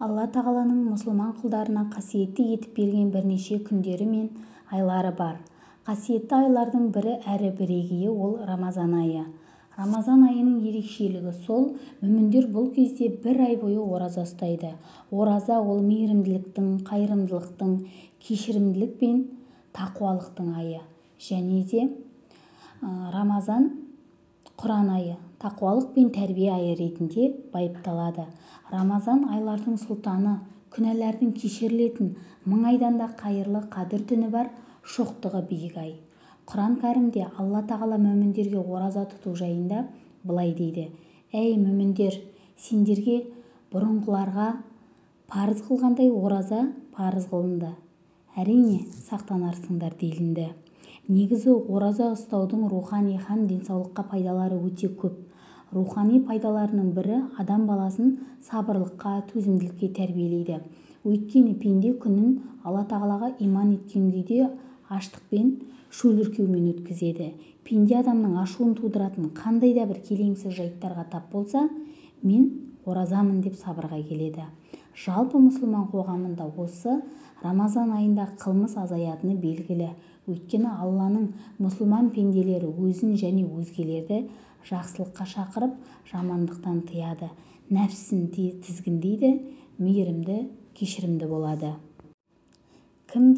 алла тағаланың мұсылман құлдарына қасиетті етіп берген бірнеше күндері мен айлары бар. Қасиетті айлардың бірі әрі бірегейі ол Рамазан айы. Рамазан айының ерекшелігі сол, мүміндер бұл кезде бір ай бойы ораза ұстайды. Ораза ол мейірімділіктің, қайырымдылықтың, кешірімділік пен тақуалықтың айы. Және де Рамазан Құран айы, тақуалық пен тәрбие айы ретінде байыпталады. Рамазан айлардың сұлтаны, күнәлардың кешірілетін, мың айдан да қайырлы қадір түні бар, шоқтығы биік ай. Құран кәрімде алла тағала мүміндерге ораза тұту жайында былай дейді: әй мүміндер, сендерге бұрынғыларға парыз қылғандай ораза парыз қылынды. Әрине сақтанарсыңдар делінді. Негізі ораза ұстаудың рухани һәм денсаулыққа пайдалары өте көп. Рухани пайдаларының бірі адам баласын сабырлыққа, төзімділікке тәрбиелейді. Өйткені пенде күнін алла тағалаға иман еткен күйде аштық пен шөліркеумен өткізеді. Пенде адамның ашуын тудыратын қандай да бір келеңсіз жайттарға тап болса, мен оразамын деп сабырға келеді. Жалпы мұсылман қоғамында осы Рамазан айында қылмыс азаятыны белгілі. Өйткені Алланың мұсылман пенделері өзін және өзгелерді жақсылыққа шақырып, жамандықтан тыяды, нәпсісін тізгіндейді, мейірімді, кешірімді болады. Кім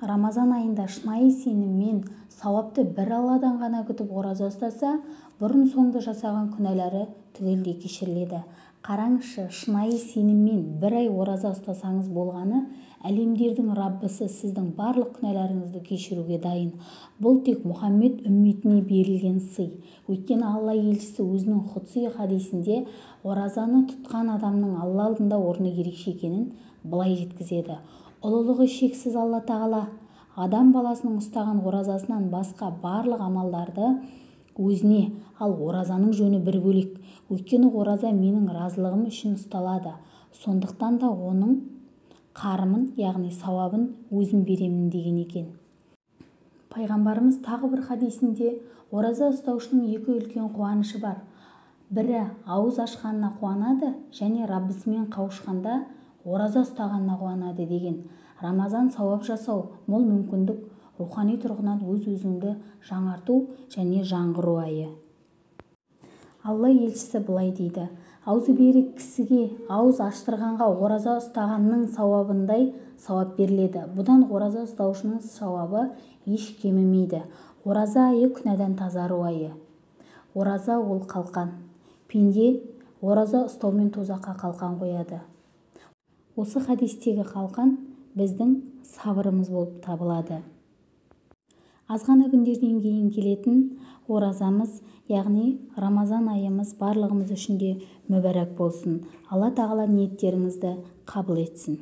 Рамазан айында шынайы сеніммен сауапты бір Алладан ғана күтіп ораза ұстаса, бұрын соңды жасаған күнәлары түгелдей кешіріледі. Қараңызшы, шынайы сеніммен бір ай ораза ұстасаңыз болғаны, әлемдердің Раббысы сіздің барлық күнәларыңызды кешіруге дайын. Бұл тек Мұхаммед үмметіне берілген сый. Өйткені Алла елшісі өзінің құдси хадисінде оразаны тұтқан адамның Алла алдында орны ерекше екенін былай жеткізеді: ұлылығы шексіз Алла тағала адам баласының ұстаған оразасынан басқа барлық амалдарды өзіне, ал оразаның жөні бір бөлек. Өйткені ораза менің разылығым үшін ұсталады. Сондықтан да оның қарымын, яғни сауабын өзім беремін деген екен. Пайғамбарымыз тағы бір хадисінде ораза ұстаушының екі үлкен қуанышы бар. Бірі ауыз ашқанына қуанады, және Раббысымен қауышқанда ораза ұстағанына қуанады деген. Рамазан сауап жасау, мол мүмкіндік, рухани тұрғыдан өз-өзіңді жаңарту және жаңғыру айы. Алла елшісі былай дейді: аузы берік кісіге ауыз аштырғанға ораза ұстағанның сауабындай сауап беріледі. Бұдан ораза ұстаушының сауабы еш кемімейді. Ораза айы күнәдан тазару айы. Ораза ол қалқан. Пенде ораза ұстаумен тозаққа қалқан қояды. Осы хадистегі қалқан біздің сабырымыз болып табылады. Азғана күндерден кейін келетін оразамыз, яғни Рамазан айымыз барлығымыз үшін де мүбәрәк болсын. Алла тағала ниеттеріңізді қабыл етсін.